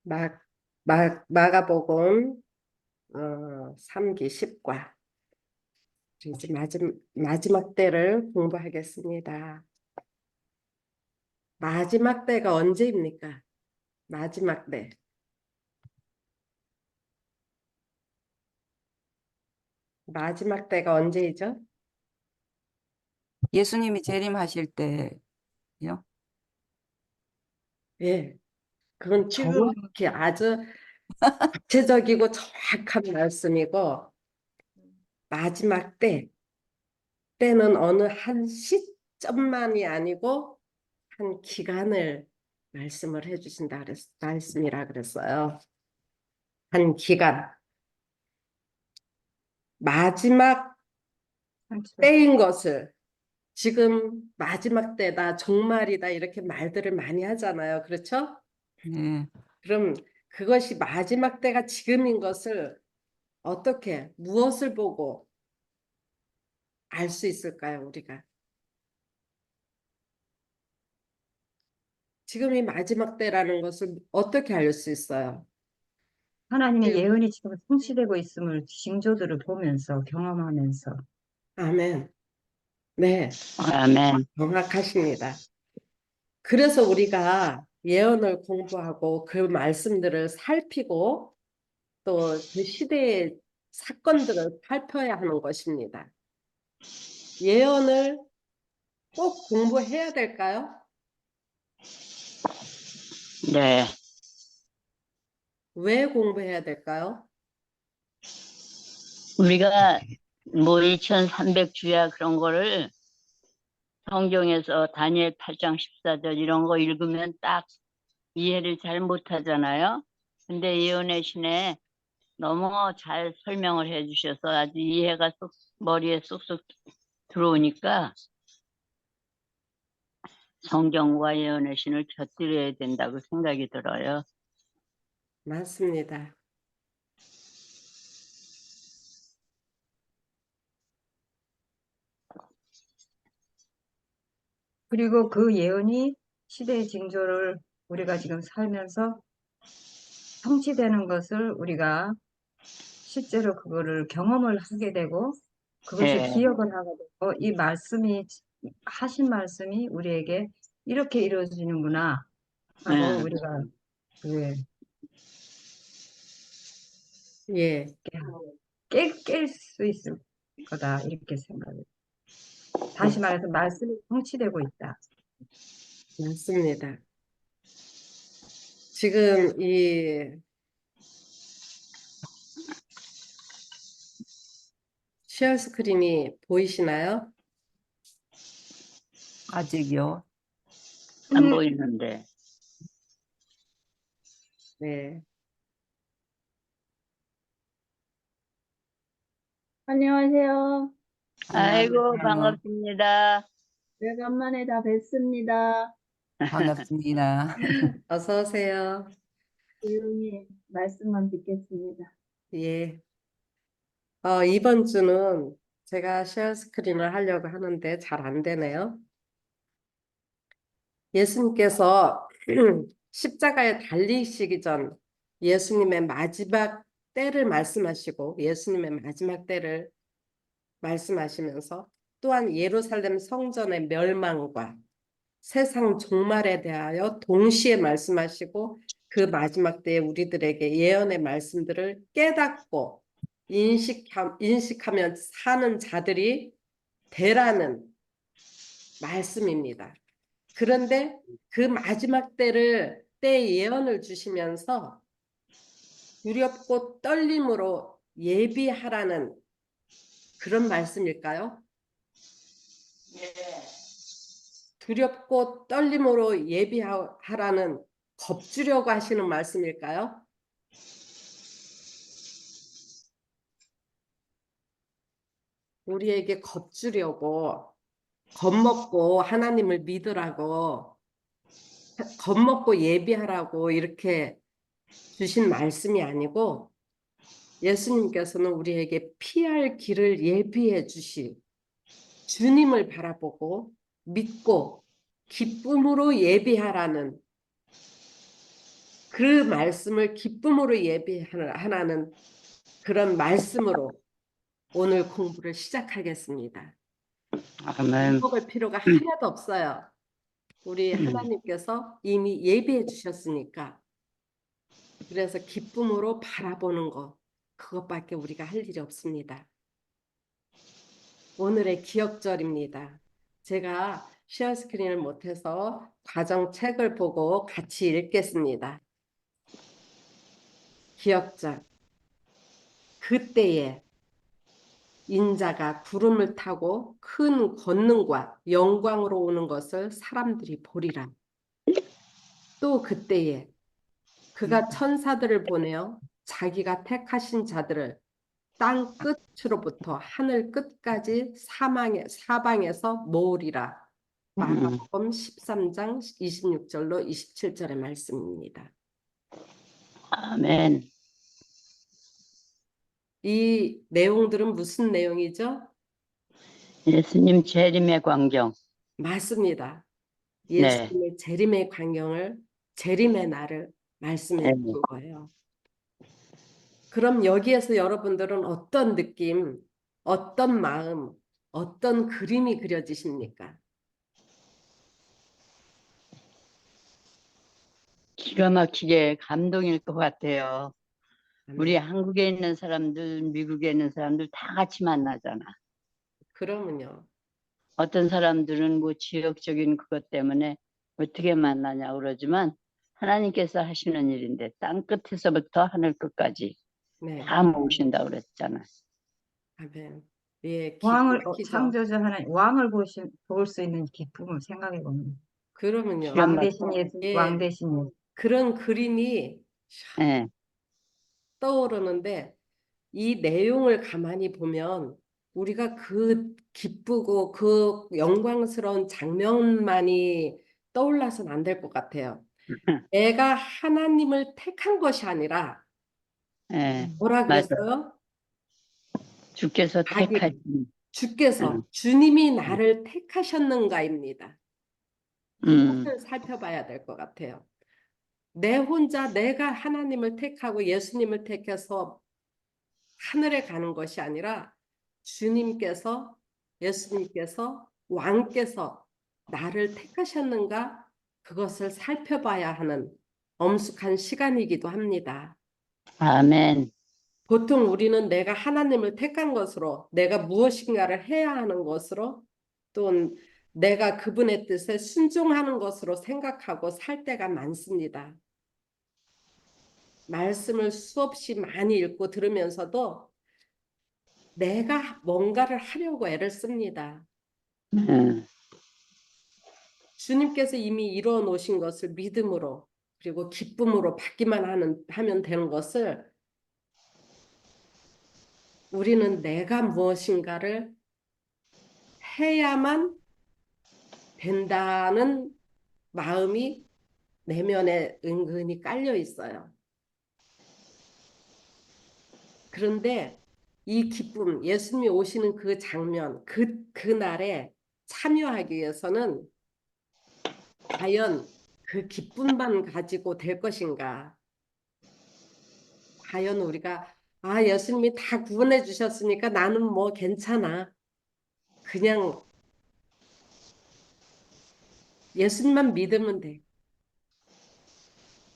마, 마가복음 3기 10과 이제 마지막 때를 공부하겠습니다. 마지막 때가 언제입니까? 마지막 때. 마지막 때가 언제이죠? 예수님이 재림하실 때요? 예, 그건 지금 정확히 아주 구체적이고 정확한 말씀이고 마지막 때는 어느 한 시점만이 아니고 한 기간을 말씀을 해주신다 말씀이라 그랬어요. 한 기간. 마지막 때인 것을 지금 마지막 때다, 종말이다 이렇게 말들을 많이 하잖아요. 그렇죠? 네. 그럼 그것이 마지막 때가 지금인 것을 어떻게, 무엇을 보고 알 수 있을까요, 우리가? 지금이 마지막 때라는 것을 어떻게 알 수 있어요? 하나님의 네. 예언이 지금 성취되고 있음을 징조들을 보면서 경험하면서 아멘. 네, 아멘. 정확하십니다. 그래서 우리가 예언을 공부하고 그 말씀들을 살피고 또 그 시대의 사건들을 살펴야 하는 것입니다. 예언을 꼭 공부해야 될까요? 네. 왜 공부해야 될까요? 우리가 뭐 2300주야 그런 거를 성경에서 다니엘 8장 14절 이런 거 읽으면 딱 이해를 잘 못하잖아요. 근데 예언의 신에 너무 잘 설명을 해주셔서 아주 이해가 머리에 쏙쏙 들어오니까 성경과 예언의 신을 곁들여야 된다고 생각이 들어요. 맞습니다. 그리고 그 예언이 시대의 징조를 우리가 지금 살면서 성취되는 것을 우리가 실제로 그거를 경험을 하게 되고 그것을 네. 기억을 하게 되고 이 말씀이 하신 말씀이 우리에게 이렇게 이루어지는구나 하고 우리가 그게 예, 깰 수 있을 거다 이렇게 생각해요. 다시 말해서 말씀이 성취되고 있다. 맞습니다. 지금 이 쉐어 스크린이 보이시나요? 아직요. 안 보이는데. 네. 안녕하세요. 아이고, 반갑습니다. 오래간만에 다 뵙습니다. 반갑습니다. 어서 오세요. 조용히 말씀만 듣겠습니다. 예. 이번 주는 제가 쉐어 스크린을 하려고 하는데 잘 안 되네요. 예수님께서 십자가에 달리시기 전 예수님의 마지막 때를 말씀하시고 예수님의 마지막 때를 말씀하시면서 또한 예루살렘 성전의 멸망과 세상 종말에 대하여 동시에 말씀하시고 그 마지막 때에 우리들에게 예언의 말씀들을 깨닫고 인식하며 사는 자들이 되라는 말씀입니다. 그런데 그 마지막 때 예언을 주시면서 두렵고 떨림으로 예비하라는 그런 말씀일까요? 두렵고 떨림으로 예비하라는 겁주려고 하시는 말씀일까요? 우리에게 겁주려고 겁먹고 하나님을 믿으라고 겁먹고 예비하라고 이렇게 주신 말씀이 아니고 예수님께서는 우리에게 피할 길을 예비해 주시 주님을 바라보고 믿고 기쁨으로 예비하라는 그 말씀을 기쁨으로 예비하는 그런 말씀으로 오늘 공부를 시작하겠습니다. 아멘. 먹을 필요가 하나도 없어요. 우리 음. 하나님께서 이미 예비해 주셨으니까. 그래서 기쁨으로 바라보는 것, 그것밖에 우리가 할 일이 없습니다. 오늘의 기억절입니다. 제가 쉐어스크린을 못해서 가정책을 보고 같이 읽겠습니다. 기억절. 그때에 인자가 구름을 타고 큰 권능과 영광으로 오는 것을 사람들이 보리라. 또 그때에 그가 천사들을 보내어 자기가 택하신 자들을 땅 끝으로부터 하늘 끝까지 사방에서 모으리라. 마가복음 13장 26절로 27절의 말씀입니다. 아멘. 이 내용들은 무슨 내용이죠? 예수님 재림의 광경. 맞습니다. 네. 예수님의 재림의 광경을, 재림의 날을 말씀해 네. 주신 거예요. 그럼 여기에서 여러분들은 어떤 느낌, 어떤 마음, 어떤 그림이 그려지십니까? 기가 막히게 감동일 것 같아요. 우리 아멘. 한국에 있는 사람들, 미국에 있는 사람들 다 같이 만나잖아. 그러면요. 어떤 사람들은 뭐 지역적인 그것 때문에 어떻게 만나냐 그러지만 하나님께서 하시는 일인데 땅 끝에서부터 하늘 끝까지 네. 다 모으신다 그랬잖아. 아멘. 예, 왕을 기가 막히죠. 창조주 하나님 왕을 볼 수 있는 기쁨을 생각해 보면 그러면요. 기가 왕 막- 대신 예수, 예, 왕 대신 예수. 그런 그림이 예. 떠오르는데 이 내용을 가만히 보면 우리가 그 기쁘고 그 영광스러운 장면만이 떠올라서는 안 될 것 같아요. 내가 하나님을 택한 것이 아니라 예. 뭐라 맞아. 그랬어요? 주께서 자기, 택하신. 주께서 주님이 나를 택하셨는가입니다. 음. 그것을 살펴봐야 될 것 같아요. 내가 하나님을 택하고 예수님을 택해서 하늘에 가는 것이 아니라 주님께서, 예수님께서, 왕께서 나를 택하셨는가? 그것을 살펴봐야 하는 엄숙한 시간이기도 합니다. 아멘. 보통 우리는 내가 하나님을 택한 것으로, 내가 무엇인가를 해야 하는 것으로, 또 내가 그분의 뜻에 순종하는 것으로 생각하고 살 때가 많습니다. 말씀을 수없이 많이 읽고 들으면서도 내가 뭔가를 하려고 애를 씁니다. 예. 주님께서 이미 이루어 놓으신 것을 믿음으로 그리고 기쁨으로 받기만 하면 되는 것을 우리는 내가 무엇인가를 해야만 된다는 마음이 내면에 은근히 깔려 있어요. 그런데 이 기쁨, 예수님이 오시는 그 장면, 그날에 참여하기 위해서는 과연 그 기쁨만 가지고 될 것인가? 과연 우리가 예수님이 다 구원해 주셨으니까 나는 뭐 괜찮아. 그냥 예수님만 믿으면 돼.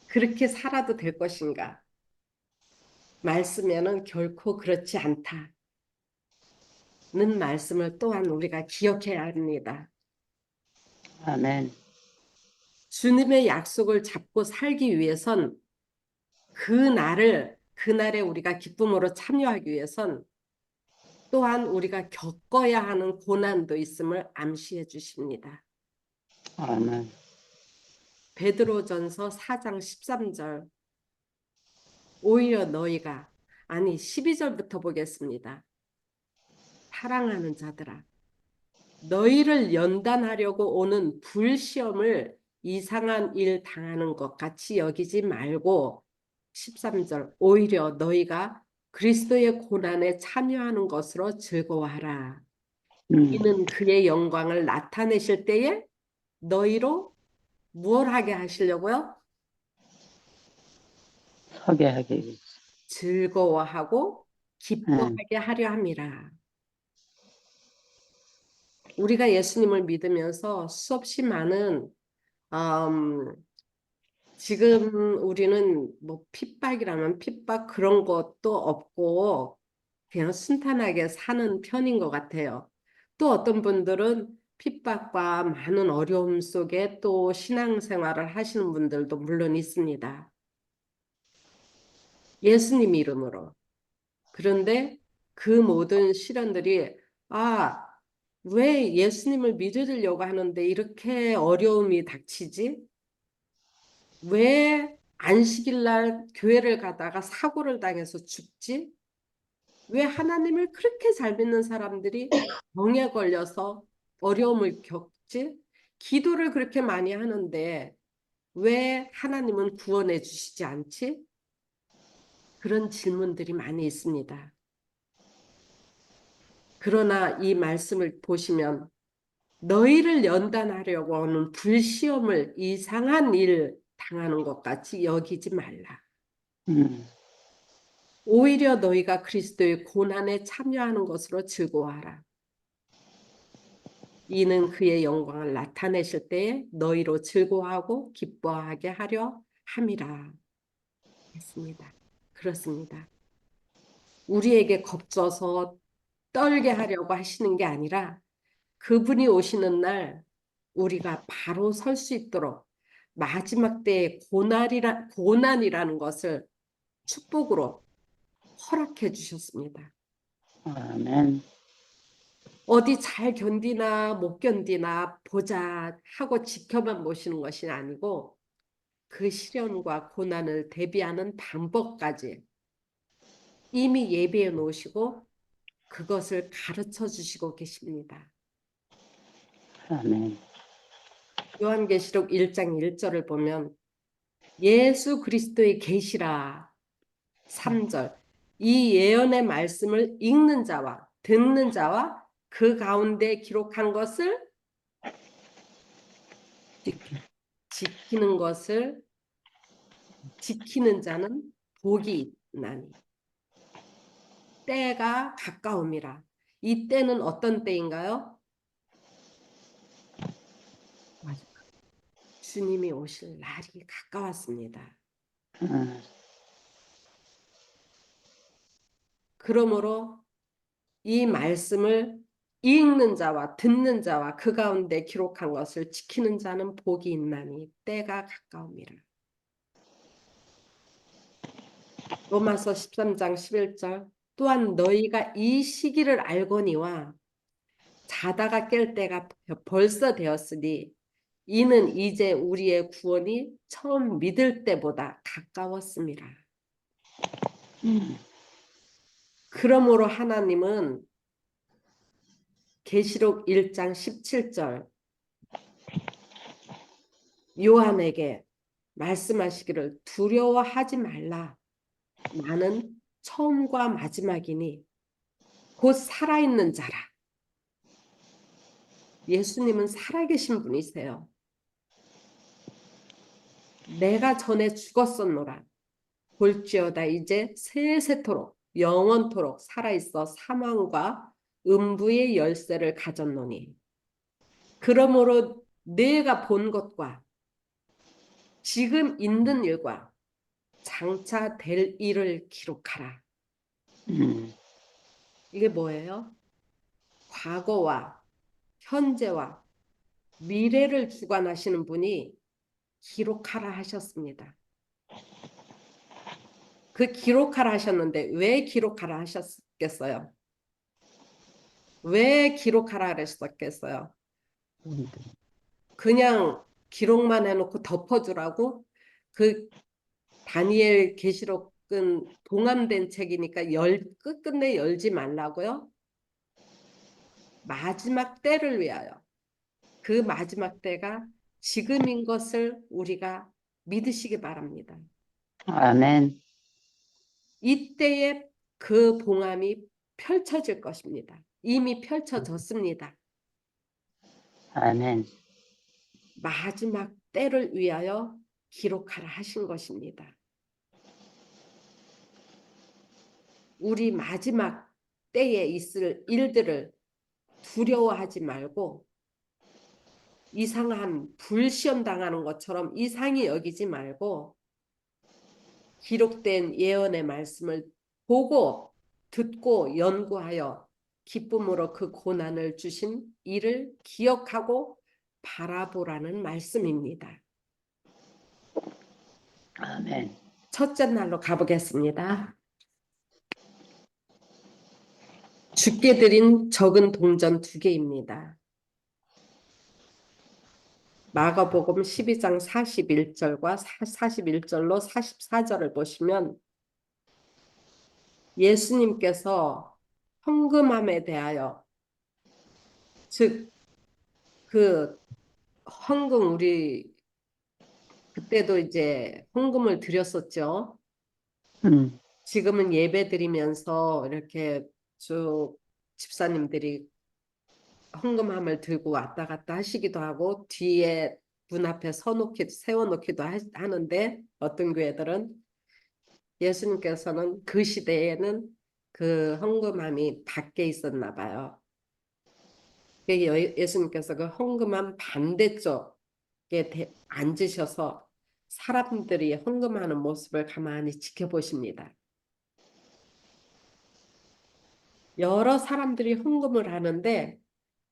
그렇게 살아도 될 것인가? 말씀에는 결코 그렇지 않다는 말씀을 또한 우리가 기억해야 합니다. 아멘. 주님의 약속을 잡고 살기 위해선 그날에 우리가 기쁨으로 참여하기 위해선 또한 우리가 겪어야 하는 고난도 있음을 암시해 주십니다. 아멘. 베드로전서 4장 13절. 오히려 너희가 12절부터 보겠습니다. 사랑하는 자들아, 너희를 연단하려고 오는 불시험을 이상한 일 당하는 것 같이 여기지 말고 13절. 오히려 너희가 그리스도의 고난에 참여하는 것으로 즐거워하라. 이는 그의 영광을 나타내실 때에 너희로 무엇 하게 하시려고요? 서게 하기 위해서. 즐거워하고 기뻐하게 하려 함이라. 우리가 예수님을 믿으면서 수없이 많은 음, 지금 우리는 뭐 핍박이라면 핍박 그런 것도 없고 그냥 순탄하게 사는 편인 것 같아요. 또 어떤 분들은 핍박과 많은 어려움 속에 또 신앙생활을 하시는 분들도 물론 있습니다. 예수님 이름으로. 그런데 그 모든 시련들이 왜 예수님을 믿으려고 하는데 이렇게 어려움이 닥치지? 왜 안식일 날 교회를 가다가 사고를 당해서 죽지? 왜 하나님을 그렇게 잘 믿는 사람들이 병에 걸려서 어려움을 겪지? 기도를 그렇게 많이 하는데 왜 하나님은 구원해 주시지 않지? 그런 질문들이 많이 있습니다. 그러나 이 말씀을 보시면 너희를 연단하려고 하는 불시험을 이상한 일 당하는 것 같이 여기지 말라. 음, 오히려 너희가 그리스도의 고난에 참여하는 것으로 즐거워하라. 이는 그의 영광을 나타내실 때에 너희로 즐거워하고 기뻐하게 하려 함이라 했습니다. 그렇습니다. 우리에게 겁줘서 떨게 하려고 하시는 게 아니라 그분이 오시는 날 우리가 바로 설 수 있도록 마지막 때의 고난이라는 것을 축복으로 허락해 주셨습니다. 아멘. 어디 잘 견디나 못 견디나 보자 하고 지켜만 보시는 것이 아니고 그 시련과 고난을 대비하는 방법까지 이미 예비해 놓으시고 그것을 가르쳐 주시고 계십니다. 아멘. 요한계시록 1장 1절을 보면 예수 그리스도의 계시라 3절 이 예언의 말씀을 읽는 자와 듣는 자와 그 가운데 기록한 것을 지키는 것을 지키는 자는 복이 있나니 때가 가까움이라. 이 때는 어떤 때인가요? 맞아. 주님이 오실 날이 가까웠습니다. 음, 그러므로 이 말씀을 읽는 자와 듣는 자와 그 가운데 기록한 것을 지키는 자는 복이 있나니 때가 가까움이라. 로마서 13장 11절 또한 너희가 이 시기를 알거니와 자다가 깰 때가 벌써 되었으니 이는 이제 우리의 구원이 처음 믿을 때보다 가까웠습니다. 그러므로 하나님은 계시록 1장 17절 요한에게 말씀하시기를 두려워하지 말라. 나는 처음과 마지막이니 곧 살아있는 자라. 예수님은 살아계신 분이세요. 내가 전에 죽었었노라. 볼지어다 이제 세세토록 영원토록 살아있어 사망과 음부의 열쇠를 가졌노니 그러므로 내가 본 것과 지금 있는 일과 장차 될 일을 기록하라. 이게 뭐예요? 과거와 현재와 미래를 주관하시는 분이 기록하라 하셨습니다. 그 기록하라 하셨는데 왜 기록하라 하셨겠어요? 왜 기록하라 그랬었겠어요? 그냥 기록만 해놓고 덮어주라고? 그 다니엘 계시록은 봉함된 책이니까 끝끝내 열지 말라고요? 마지막 때를 위하여. 그 마지막 때가 지금인 것을 우리가 믿으시기 바랍니다. 아멘. 이때에 그 봉함이 펼쳐질 것입니다. 이미 펼쳐졌습니다. 아멘. 마지막 때를 위하여 기록하라 하신 것입니다. 우리 마지막 때에 있을 일들을 두려워하지 말고 이상한 불시험 당하는 것처럼 이상히 여기지 말고 기록된 예언의 말씀을 보고 듣고 연구하여 기쁨으로 그 고난을 주신 이를 기억하고 바라보라는 말씀입니다. 아멘. 첫째 날로 가보겠습니다. 주께 드린 적은 동전 2개입니다. 마가복음 12장 41절과 41절로 44절을 보시면 예수님께서 헌금함에 대하여 즉 그 헌금 우리 그때도 이제 헌금을 드렸었죠. 지금은 예배 드리면서 이렇게 쭉 집사님들이 헌금함을 들고 왔다 갔다 하시기도 하고 뒤에 문 앞에 세워놓기도 하는데 어떤 교회들은 예수님께서는 그 시대에는 그 헌금함이 밖에 있었나 봐요. 예수님께서 그 헌금함 반대쪽에 앉으셔서 사람들이 헌금하는 모습을 가만히 지켜보십니다. 여러 사람들이 헌금을 하는데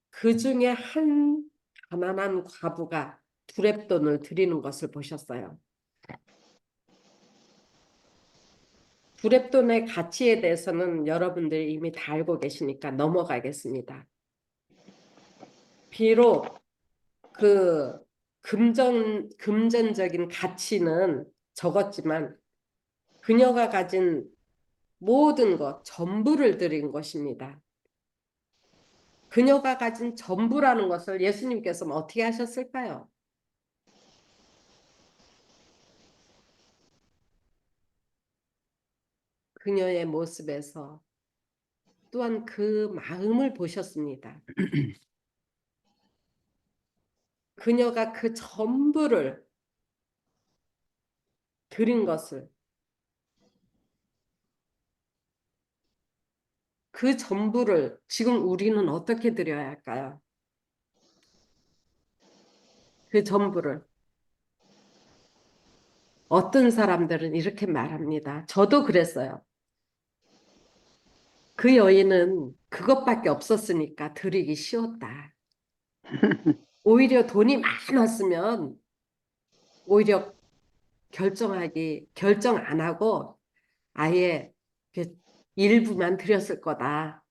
그 중에 한 가난한 과부가 두렙돈을 드리는 것을 보셨어요. 두렙돈의 가치에 대해서는 여러분들이 이미 다 알고 계시니까 넘어가겠습니다. 비록 그 금전적인 가치는 적었지만 그녀가 가진 모든 것, 전부를 드린 것입니다. 그녀가 가진 전부라는 것을 예수님께서는 어떻게 하셨을까요? 그녀의 모습에서 또한 그 마음을 보셨습니다. 그녀가 그 전부를 드린 것을 그 전부를 지금 우리는 어떻게 드려야 할까요? 그 전부를 어떤 사람들은 이렇게 말합니다. 저도 그랬어요. 그 여인은 그것밖에 없었으니까 드리기 쉬웠다. 오히려 돈이 많았으면 오히려 결정 안 하고 아예 일부만 드렸을 거다.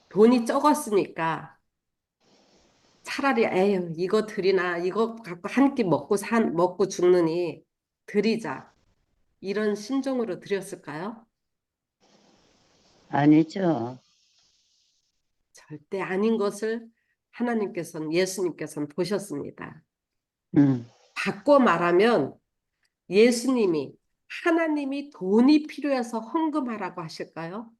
돈이 적었으니까 차라리 에휴 이거 드리나 이거 갖고 한 끼 먹고 죽느니 드리자. 이런 심정으로 드렸을까요? 아니죠. 절대 아닌 것을 예수님께서는 보셨습니다. 음, 바꿔 말하면 예수님이 하나님이 돈이 필요해서 헌금하라고 하실까요?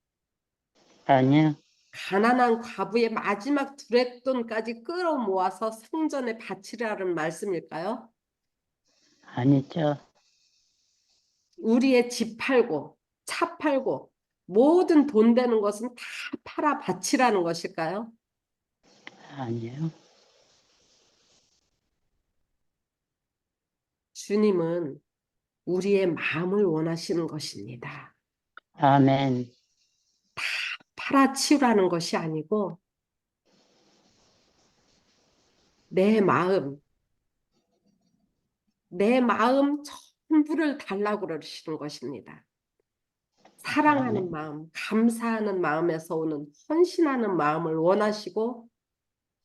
아니요. 가난한 과부의 마지막 두렛돈까지 끌어모아서 성전에 바치라는 말씀일까요? 아니죠. 우리의 집 팔고 차 팔고 모든 돈 되는 것은 다 팔아 바치라는 것일까요? 아니요. 주님은 우리의 마음을 원하시는 것입니다. 아멘. 팔아치우라는 것이 아니고 내 마음 전부를 달라고 그러시는 것입니다. 사랑하는 마음, 감사하는 마음에서 오는 헌신하는 마음을 원하시고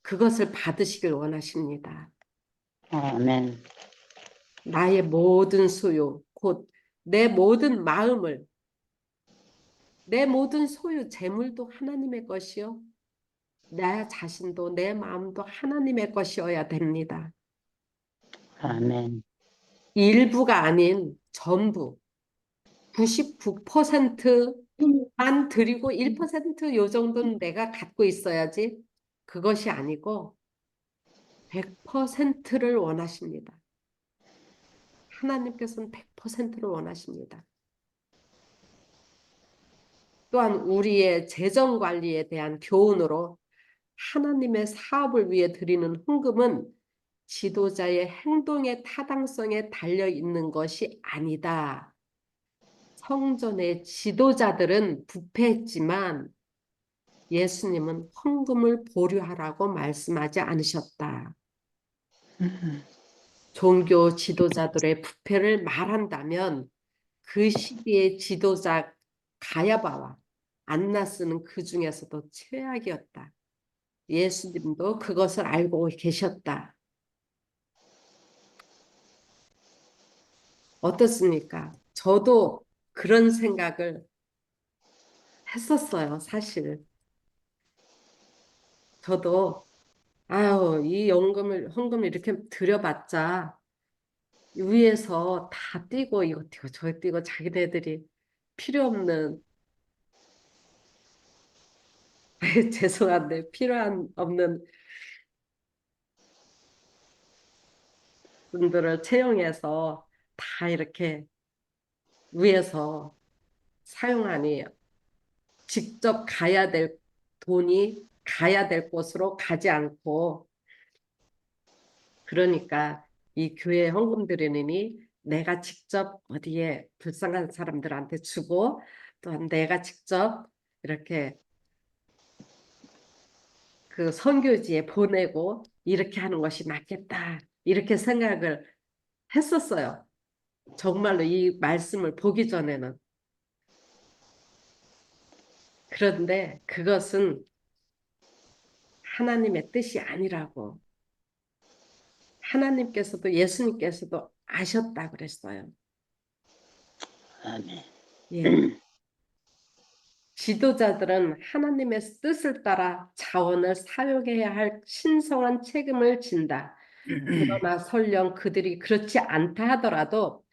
그것을 받으시길 원하십니다. 아멘. 나의 모든 소유, 곧 내 모든 마음을, 내 모든 소유, 재물도 하나님의 것이요. 내 자신도 내 마음도 하나님의 것이어야 됩니다. 아멘. 일부가 아닌 전부 99%만 드리고 1%요 정도는 내가 갖고 있어야지 그것이 아니고 100%를 원하십니다. 하나님께서는 100%를 원하십니다. 또한 우리의 재정 관리에 대한 교훈으로 하나님의 사업을 위해 드리는 헌금은 지도자의 행동의 타당성에 달려 있는 것이 아니다. 성전의 지도자들은 부패했지만 예수님은 헌금을 보류하라고 말씀하지 않으셨다. 종교 지도자들의 부패를 말한다면 그 시기의 지도자 가야바와 안나스는 그 중에서도 최악이었다. 예수님도 그것을 알고 계셨다. 어떻습니까? 저도 그런 생각을 했었어요, 사실. 저도 아유, 이 헌금을 이렇게 들여봤자 위에서 다 띄고 이거 띄고 저거 띄고 자기네들이 필요 없는 죄송한데 필요한 없는 분들을 채용해서 다 이렇게 위에서 사용하니 직접 가야 될 돈이 가야 될 곳으로 가지 않고 그러니까 이 교회 헌금 드리느니 내가 직접 어디에 불쌍한 사람들한테 주고 또한 내가 직접 이렇게 그 선교지에 보내고 이렇게 하는 것이 맞겠다. 이렇게 생각을 했었어요. 정말로 이 말씀을 보기 전에는. 그런데 그것은 하나님의 뜻이 아니라고 하나님께서도 예수님께서도 아셨다 그랬어요. 아멘. 예. 지도자들은 하나님의 뜻을 따라 자원을 사용해야 할 신성한 책임을 진다. 그러나 설령 그들이 그렇지 않다 하더라도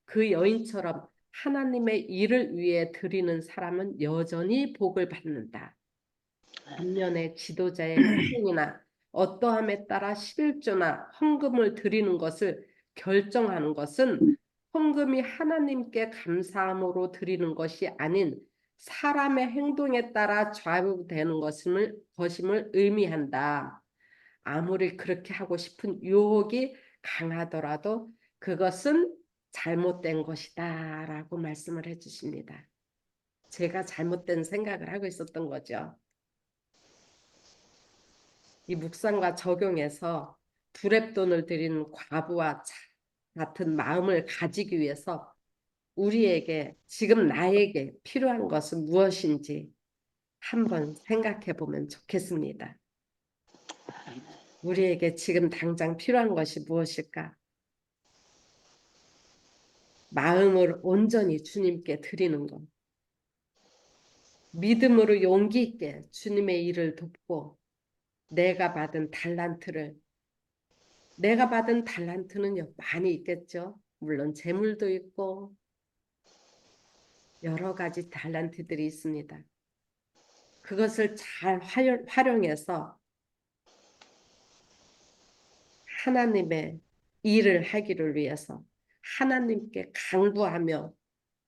그 여인처럼 하나님의 일을 위해 드리는 사람은 여전히 복을 받는다. 반면에 지도자의 행동이나 어떠함에 따라 11조나 헌금을 드리는 것을 결정하는 것은 헌금이 하나님께 감사함으로 드리는 것이 아닌 사람의 행동에 따라 좌우되는 것임을 의미한다. 아무리 그렇게 하고 싶은 유혹이 강하더라도 그것은 잘못된 것이다 라고 말씀을 해주십니다. 제가 잘못된 생각을 하고 있었던 거죠. 이 묵상과 적용해서 두렙돈을 드리는 과부와 같은 마음을 가지기 위해서 우리에게 지금 나에게 필요한 것은 무엇인지 한번 생각해 보면 좋겠습니다. 우리에게 지금 당장 필요한 것이 무엇일까? 마음을 온전히 주님께 드리는 것. 믿음으로 용기 있게 주님의 일을 돕고 내가 받은 달란트는 많이 있겠죠. 물론 재물도 있고 여러 가지 달란트들이 있습니다. 그것을 잘 활용해서 하나님의 일을 하기를 위해서 하나님께 강구하며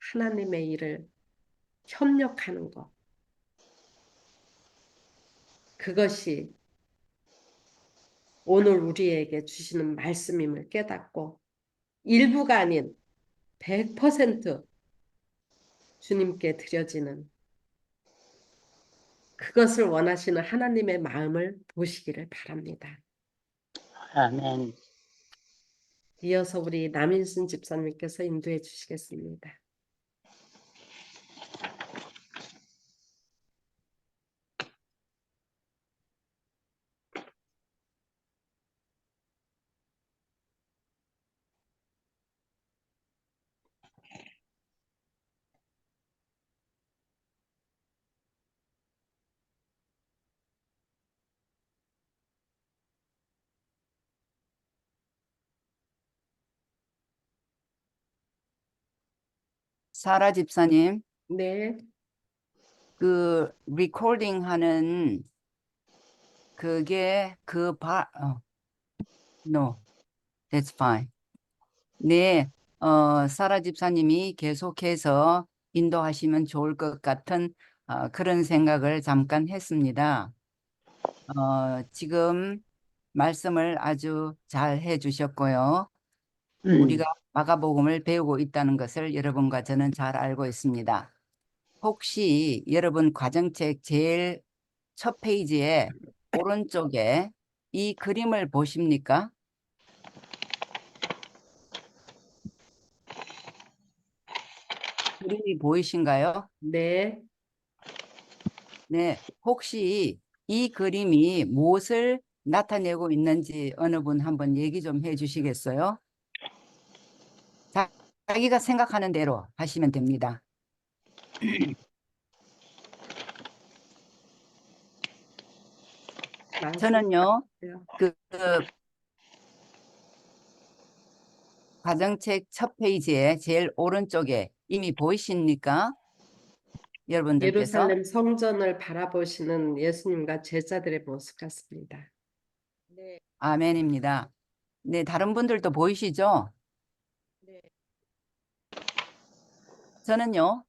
하나님의 일을 협력하는 것. 그것이 오늘 우리에게 주시는 말씀임을 깨닫고 일부가 아닌 100% 주님께 드려지는 그것을 원하시는 하나님의 마음을 보시기를 바랍니다. 아멘. 이어서 우리 남인순 집사님께서 인도해 주시겠습니다. 사라 집사님, 네, 그 리코딩 하는 그게 no, that's fine. 네, 사라 집사님이 계속해서 인도하시면 좋을 것 같은 그런 생각을 잠깐 했습니다. 지금 말씀을 아주 잘 해주셨고요. 우리가 마가복음을 배우고 있다는 것을 여러분과 저는 잘 알고 있습니다. 혹시 여러분 과정책 제일 첫 페이지에 오른쪽에 이 그림을 보십니까? 그림이 보이신가요? 네. 네. 혹시 이 그림이 무엇을 나타내고 있는지 어느 분 한번 얘기 좀 해주시겠어요? 자기가 생각하는 대로 하시면 됩니다. 저는요, 말씀하세요. 그 과정책 첫 페이지에 제일 오른쪽에 이미 보이십니까? 여러분들께서? 예루살렘 성전을 바라보시는 예수님과 제자들의 모습 같습니다. 네. 아멘입니다. 네, 다른 분들도 보이시죠? 네. 저는요,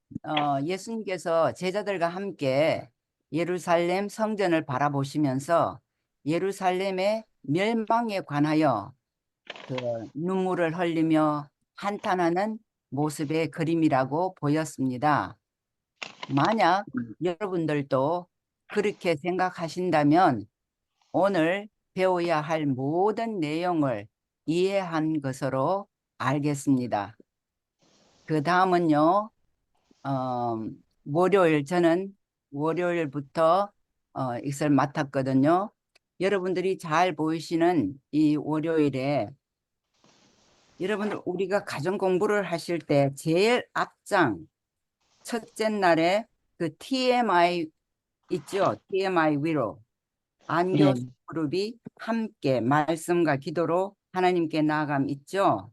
예수님께서 제자들과 함께 예루살렘 성전을 바라보시면서 예루살렘의 멸망에 관하여 그 눈물을 흘리며 한탄하는 모습의 그림이라고 보였습니다. 만약 여러분들도 그렇게 생각하신다면 오늘 배워야 할 모든 내용을 이해한 것으로 알겠습니다. 그 다음은요, 저는 월요일부터 이것을 맡았거든요. 여러분들이 잘 보이시는 이 월요일에 여러분들 우리가 가정 공부를 하실 때 제일 앞장 첫째 날에 그 TMI 있죠? TMI 위로 안교수 그룹이 함께 말씀과 기도로 하나님께 나아감 있죠?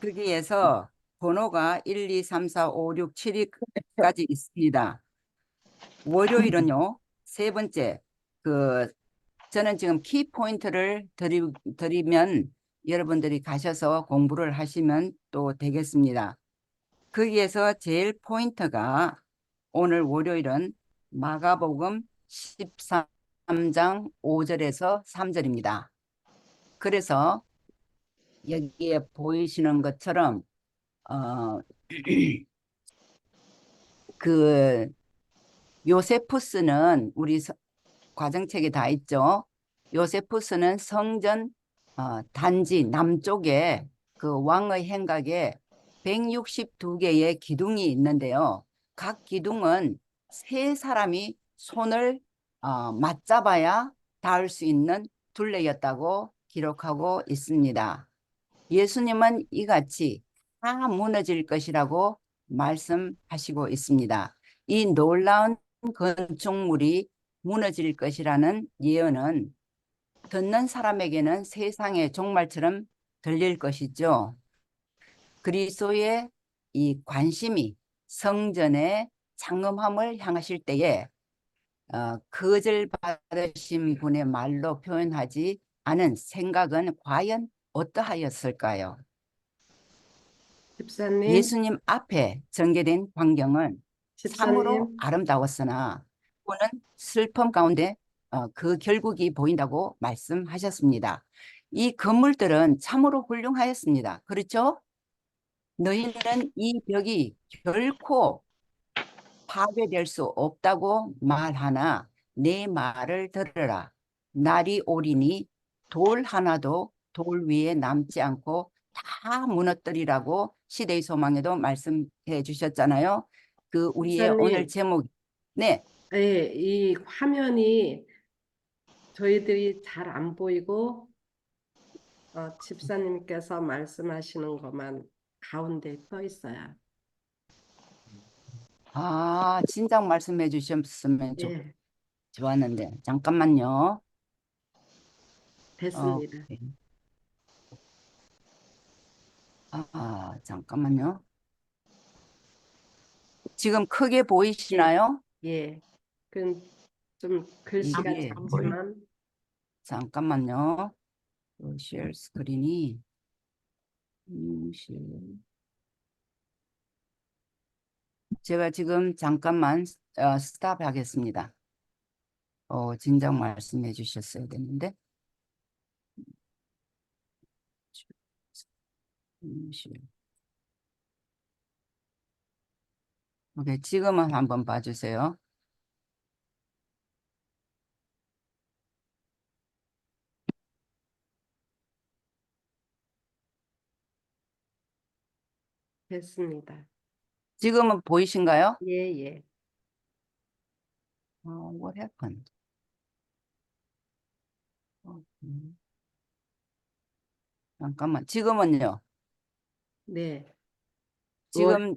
거기에서 번호가 1, 2, 3, 4, 5, 6, 7위까지 있습니다. 월요일은요, 세 번째, 저는 지금 키포인트를 드리면 여러분들이 가셔서 공부를 하시면 또 되겠습니다. 거기에서 제일 포인트가 오늘 월요일은 마가복음 13장 5절에서 3절입니다. 그래서 여기에 보이시는 것처럼 그 요세푸스는 우리 과정책에 다 있죠. 요세푸스는 성전 단지 남쪽에 그 왕의 행각에 162개의 기둥이 있는데요. 각 기둥은 세 사람이 손을 맞잡아야 닿을 수 있는 둘레였다고 기록하고 있습니다. 예수님은 이같이 다 무너질 것이라고 말씀하시고 있습니다. 이 놀라운 건축물이 무너질 것이라는 예언은 듣는 사람에게는 세상의 종말처럼 들릴 것이죠. 그리스도의 이 관심이 성전의 장엄함을 향하실 때에 거절 받으신 분의 말로 표현하지 않은 생각은 과연 어떠하였을까요? 집사님, 예수님 앞에 전개된 광경은 참으로 집사님, 아름다웠으나 그는 슬픔 가운데 그 결국이 보인다고 말씀하셨습니다. 이 건물들은 참으로 훌륭하였습니다. 그렇죠? 너희는 이 벽이 결코 파괴될 수 없다고 말하나 내 말을 들으라. 날이 오리니 돌 하나도 돌 위에 남지 않고 다 무너뜨리라고 시대의 소망에도 말씀해 주셨잖아요. 그 우리의 오늘 집사님, 제목. 네, 예, 이 화면이 저희들이 잘 안 보이고 집사님께서 말씀하시는 것만 가운데 떠 있어요. 진작 말씀해 주셨으면 예, 좋았는데 잠깐만요. 됐습니다. 오케이. 잠깐만요. 지금 크게 예, 보이시나요? 예. 좀 글씨가 이게 작지만 잠깐만요. 쉐어 스크린이 제가 지금 잠깐만 스탑 하겠습니다. 진작 말씀해 주셨어야 되는데. 오케이, 지금은 한번 봐주세요. 됐습니다. 지금은 보이신가요? 예, 예. What happened? 잠깐만, 지금은요? 네. 지금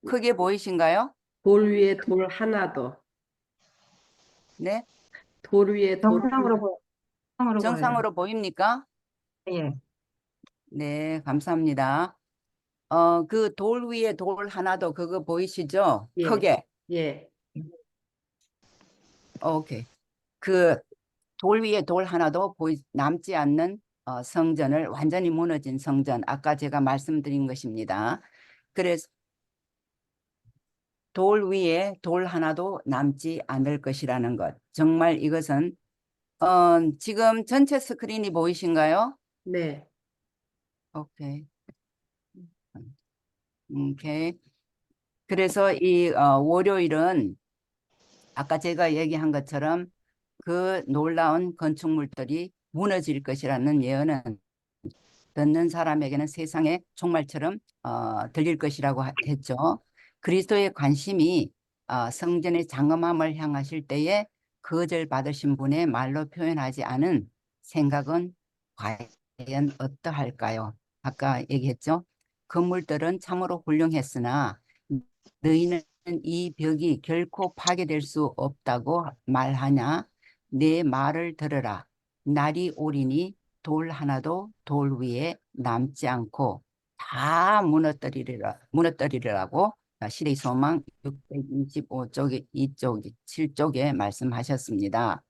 크게 보이신가요? 돌 위에 돌 하나 더. 네? 돌 위에 돌 정상으로 하나. 보여. 정상으로 보여요. 정상으로 보입니까? 예. 네, 감사합니다. 그 돌 위에 돌 하나 더 그거 보이시죠? 예. 크게. 예. 오케이. 그 돌 위에 돌 하나도 남지 않는 성전을 완전히 무너진 성전. 아까 제가 말씀드린 것입니다. 그래서 돌 위에 돌 하나도 남지 않을 것이라는 것. 정말 이것은 지금 전체 스크린이 보이신가요? 네. 오케이. 오케이. 그래서 이 월요일은 아까 제가 얘기한 것처럼 그 놀라운 건축물들이 무너질 것이라는 예언은 듣는 사람에게는 세상의 종말처럼 들릴 것이라고 했죠. 그리스도의 관심이 성전의 장엄함을 향하실 때에 거절받으신 분의 말로 표현하지 않은 생각은 과연 어떠할까요? 아까 얘기했죠. 건물들은 참으로 훌륭했으나 너희는 이 벽이 결코 파괴될 수 없다고 말하냐? 내 말을 들으라. 날이 오리니 돌 하나도 돌 위에 남지 않고 다 무너뜨리라고 시대의 소망 625쪽에 2쪽 7쪽에 말씀하셨습니다.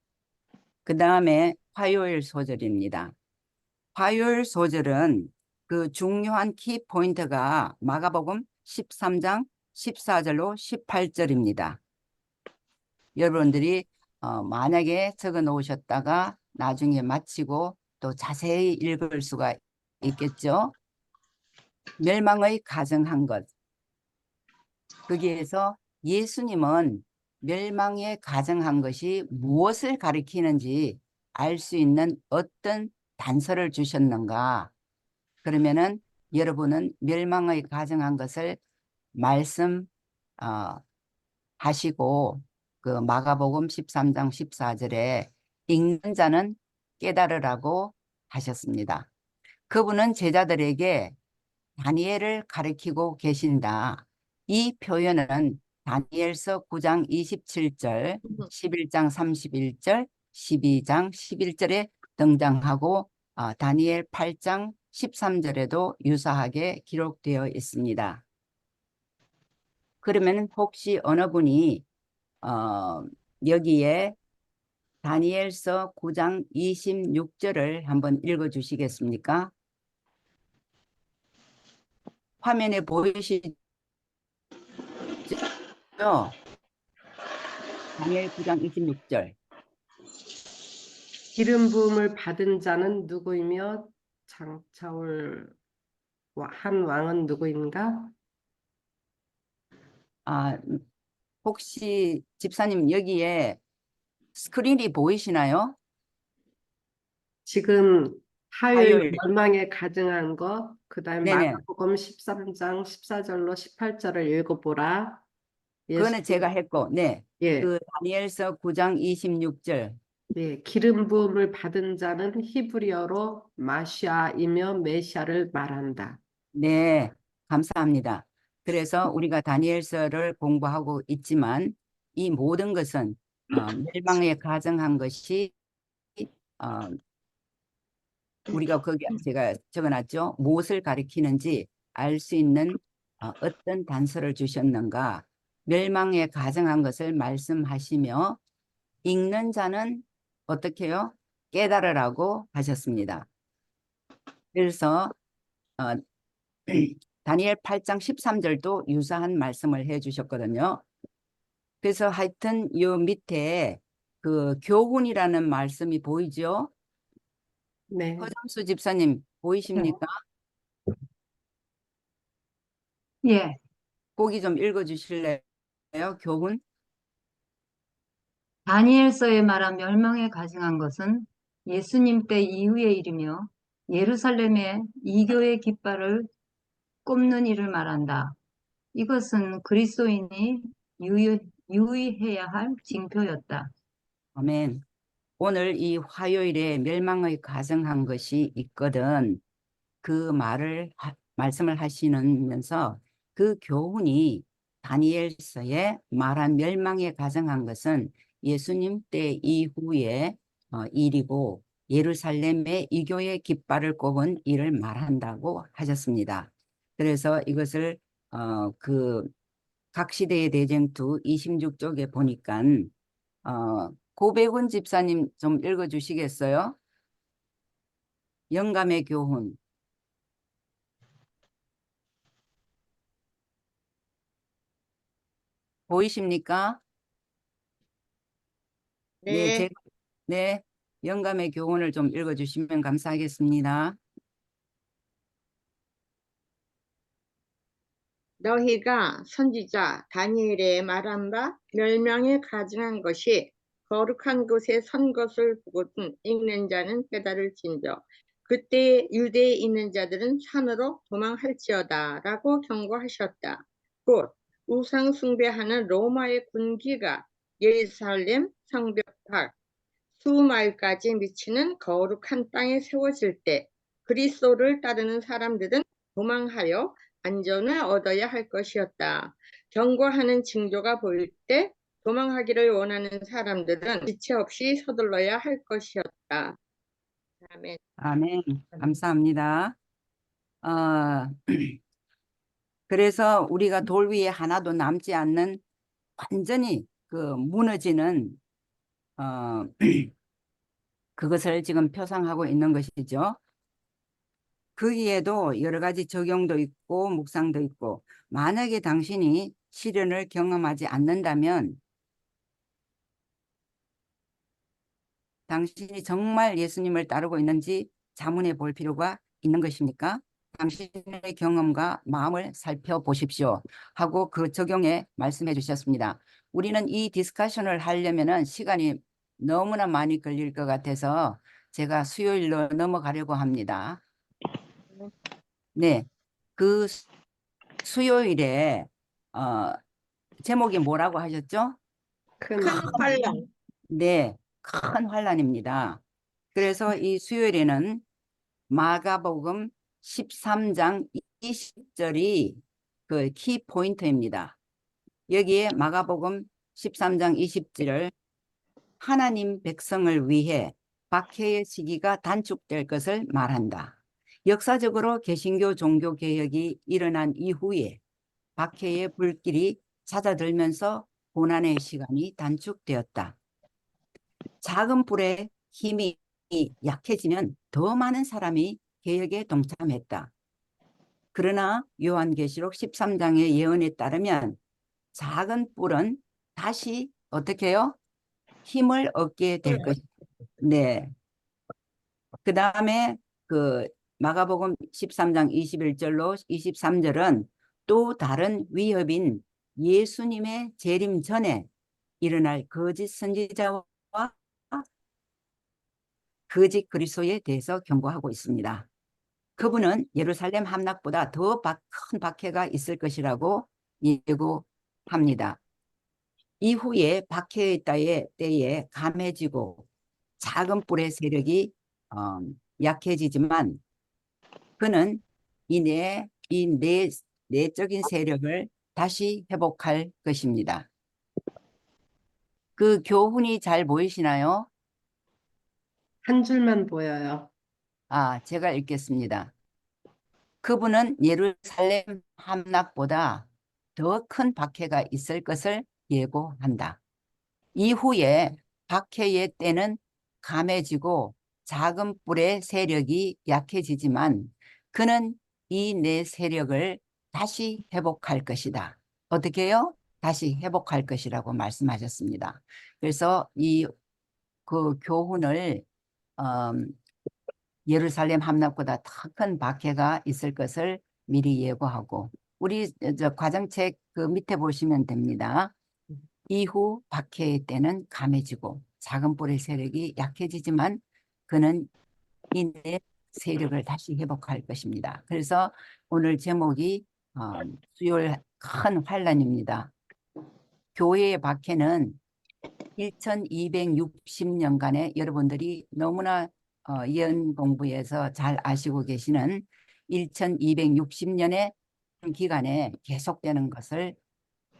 그 다음에 화요일 소절입니다. 화요일 소절은 그 중요한 키 포인트가 마가복음 13장 14절로 18절입니다. 여러분들이 만약에 적어 놓으셨다가 나중에 마치고 또 자세히 읽을 수가 있겠죠. 멸망의 가정한 것. 거기에서 예수님은 멸망에 가정한 것이 무엇을 가리키는지 알 수 있는 어떤 단서를 주셨는가. 그러면은 여러분은 멸망의 가정한 것을 말씀하시고 그 마가복음 13장 14절에 읽는 자는 깨달으라고 하셨습니다. 그분은 제자들에게 다니엘을 가리키고 계신다. 이 표현은 다니엘서 9장 27절, 11장 31절, 12장 11절에 등장하고 다니엘 8장 13절에도 유사하게 기록되어 있습니다. 그러면 혹시 어느 분이 여기에 다니엘서 9장 26절을 한번 읽어 주시겠습니까? 화면에 보이시죠? 다니엘 9장 26절. 기름 부음을 받은 자는 누구이며 장차올 한 왕은 누구인가? 혹시 집사님 여기에 스크린이 보이시나요? 지금 화요일 화요일. 멸망에 가증한 것, 그다음에 네네. 마가복음 13장 14절로 18절을 읽어보라. 그거는 제가 했고, 네. 예, 그 다니엘서 9장 26절. 예, 기름 부음을 받은 자는 히브리어로 마시아이며 메시아를 말한다. 네, 감사합니다. 그래서 우리가 다니엘서를 공부하고 있지만 이 모든 것은 멸망에 가정한 것이 어, 우리가 거기 제가 적어놨죠. 무엇을 가리키는지 알 수 있는 어떤 단서를 주셨는가. 멸망에 가정한 것을 말씀하시며 읽는 자는 어떻게 해요? 깨달으라고 하셨습니다. 그래서 다니엘 8장 13절도 유사한 말씀을 해 주셨거든요. 그래서 하여튼 요 밑에 그 교훈이라는 말씀이 보이죠? 네. 허정수 집사님 보이십니까? 예, 거기 좀 읽어 주실래요? 교훈? 다니엘서에 말한 멸망에 가증한 것은 예수님 때 이후의 일이며 예루살렘에 이교의 깃발을 꼽는 일을 말한다. 이것은 그리스도인이 유의해야 할 징표였다. 아멘. 오늘 이 화요일에 멸망의 가정한 것이 있거든. 그 말씀을 하시면서 그 교훈이 다니엘서에 말한 멸망에 가정한 것은 예수님 때 이후의 일이고 예루살렘의 이교의 깃발을 꼽은 일을 말한다고 하셨습니다. 그래서 이것을 그 각 시대의 대쟁투 26쪽에 보니까 고백운 집사님 좀 읽어주시겠어요? 영감의 교훈. 보이십니까? 네, 네, 네, 영감의 교훈을 좀 읽어주시면 감사하겠습니다. 너희가 선지자 다니엘의 말한 바 멸망에 가증한 것이 거룩한 곳에 선 것을 보고는 읽는 자는 깨달을진저 그때 유대에 있는 자들은 산으로 도망할지어다 라고 경고하셨다. 곧 우상 숭배하는 로마의 군기가 예루살렘 성벽 밖 수마일까지 미치는 거룩한 땅에 세워질 때 그리스도를 따르는 사람들은 도망하여 안전을 얻어야 할 것이었다. 경고하는 징조가 보일 때 도망하기를 원하는 사람들은 지체 없이 서둘러야 할 것이었다. 아멘. 아멘. 감사합니다. 어, 그래서 우리가 돌 위에 하나도 남지 않는 완전히 그 무너지는 그것을 지금 표상하고 있는 것이죠. 거기에도 여러 가지 적용도 있고 묵상도 있고 만약에 당신이 시련을 경험하지 않는다면 당신이 정말 예수님을 따르고 있는지 자문해 볼 필요가 있는 것입니까? 당신의 경험과 마음을 살펴보십시오 하고 그 적용에 말씀해 주셨습니다. 우리는 이 디스커션을 하려면은 시간이 너무나 많이 걸릴 것 같아서 제가 수요일로 넘어가려고 합니다. 네, 그 수요일에 제목이 뭐라고 하셨죠? 큰 큰 환란. 네, 큰 환란입니다. 그래서 이 수요일에는 마가복음 13장 20절이 그 키 포인트입니다. 여기에 마가복음 13장 20절을 하나님 백성을 위해 박해의 시기가 단축될 것을 말한다. 역사적으로 개신교 종교 개혁이 일어난 이후에 박해의 불길이 잦아들면서 고난의 시간이 단축되었다. 작은 불의 힘이 약해지면 더 많은 사람이 개혁에 동참했다. 그러나 요한계시록 13장의 예언에 따르면 작은 뿔은 다시 어떻게 해요? 힘을 얻게 될 것이다. 네. 그 다음에 그 마가복음 13장 21절로 23절은 또 다른 위협인 예수님의 재림 전에 일어날 거짓 선지자와 거짓 그리스도에 대해서 경고하고 있습니다. 그분은 예루살렘 함락보다 더 큰 박해가 있을 것이라고 예고합니다. 이후에 박해의 때에 감해지고 작은 뿔의 세력이 약해지지만 그는 이 내적인 세력을 다시 회복할 것입니다. 그 교훈이 잘 보이시나요? 한 줄만 보여요. 제가 읽겠습니다. 그분은 예루살렘 함락보다 더 큰 박해가 있을 것을 예고한다. 이후에 박해의 때는 감해지고 작은 뿔의 세력이 약해지지만 그는 이 내 세력을 다시 회복할 것이다. 어떻게 해요? 다시 회복할 것이라고 말씀하셨습니다. 그래서 그 교훈을 예루살렘 함락보다 더 큰 박해가 있을 것을 미리 예고하고, 우리 저 과정책 그 밑에 보시면 됩니다. 이후 박해의 때는 감해지고 작은 뿔의 세력이 약해지지만 그는 이내 세력을 다시 회복할 것입니다. 그래서 오늘 제목이 수요일 큰 환란입니다. 교회의 박해는 1260년간의 여러분들이 너무나 예언 공부에서 잘 아시고 계시는 1260년의 기간에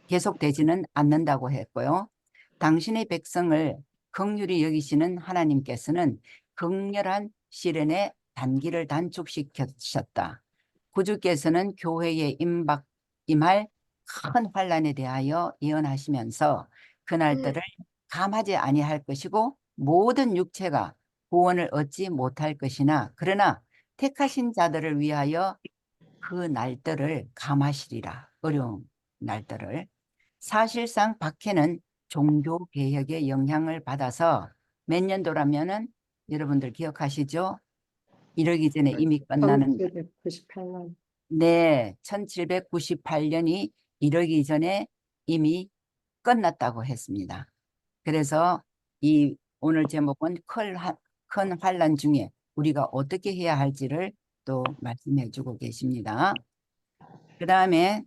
계속되지는 않는다고 했고요. 당신의 백성을 긍휼히 여기시는 하나님께서는 극렬한 시련의 단기를 단축시키셨다. 구주께서는 교회에 임할 큰 환란에 대하여 예언하시면서 그날들을 감하지 아니할 것이고 모든 육체가 구원을 얻지 못할 것이나 그러나 택하신 자들을 위하여 그 날들을 감하시리라. 어려운 날들을. 사실상 박해는 종교 개혁의 영향을 받아서 몇 년도라면은 여러분들 기억하시죠? 이러기 전에 이미 끝나는 1798년. 네, 1798년이 이러기 전에 이미 끝났다고 했습니다. 그래서 이 오늘 제목은 큰 환란 중에 우리가 어떻게 해야 할지를 또 말씀해 주고 계십니다. 그 다음에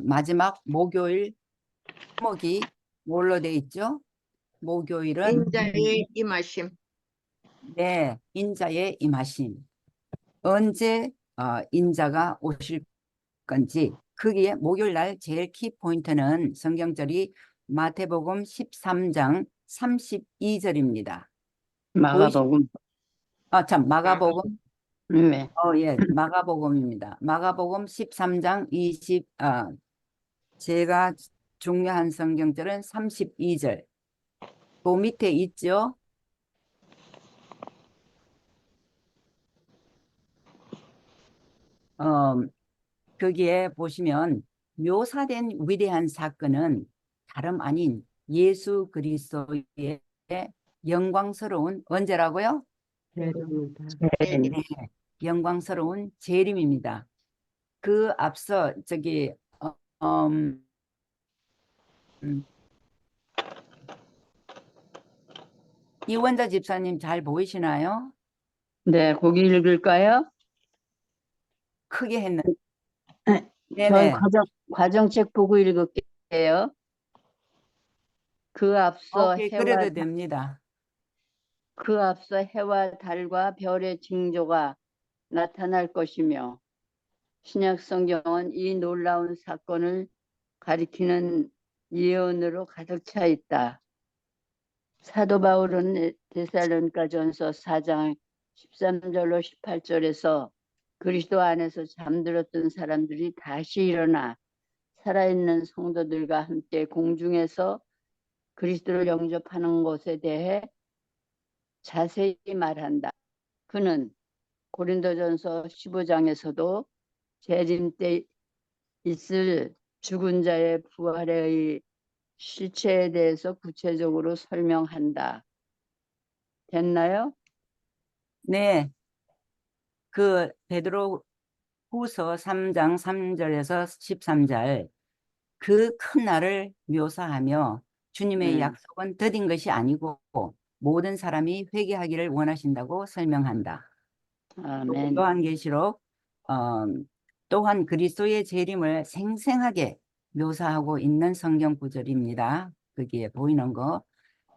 마지막 목요일 제목이 뭘로 돼 있죠? 목요일은 인자의 임하심. 네, 인자의 임하심. 언제 인자가 오실 건지, 거기에 목요일 날 제일 키포인트는 성경절이 마태복음 13장 32절입니다. 마가복음. 마가복음. 네. 예, 마가복음입니다. 마가복음 13장 제가 중요한 성경절은 32절. 그 밑에 있죠? 거기에 보시면 묘사된 위대한 사건은 다름 아닌 예수 그리스도의 영광스러운 언제라고요? 내립니다. 재림. 네, 영광스러운 재림입니다. 그 앞서 음, 이원자 집사님 잘 보이시나요? 네, 거기 읽을까요? 크게 했는. 저희 네네. 과정책 보고 읽을게요. 그 앞서 오케이, 그래도 됩니다. 그 앞서 해와 달과 별의 징조가 나타날 것이며 신약 성경은 이 놀라운 사건을 가리키는 예언으로 가득 차 있다. 사도 바울은 데살로니가전서 4장 13절로 18절에서 그리스도 안에서 잠들었던 사람들이 다시 일어나 살아있는 성도들과 함께 공중에서 그리스도를 영접하는 것에 대해 자세히 말한다. 그는 고린도전서 15장에서도 재림 때 있을 죽은 자의 부활의 실체에 대해서 구체적으로 설명한다. 됐나요? 네, 그 베드로 후서 3장 3절에서 13절 그 큰 날을 묘사하며 주님의 약속은 더딘 것이 아니고 모든 사람이 회개하기를 원하신다고 설명한다. 아멘. 요한계시록 또한 그리스도의 재림을 생생하게 묘사하고 있는 성경 구절입니다. 거기에 보이는 거.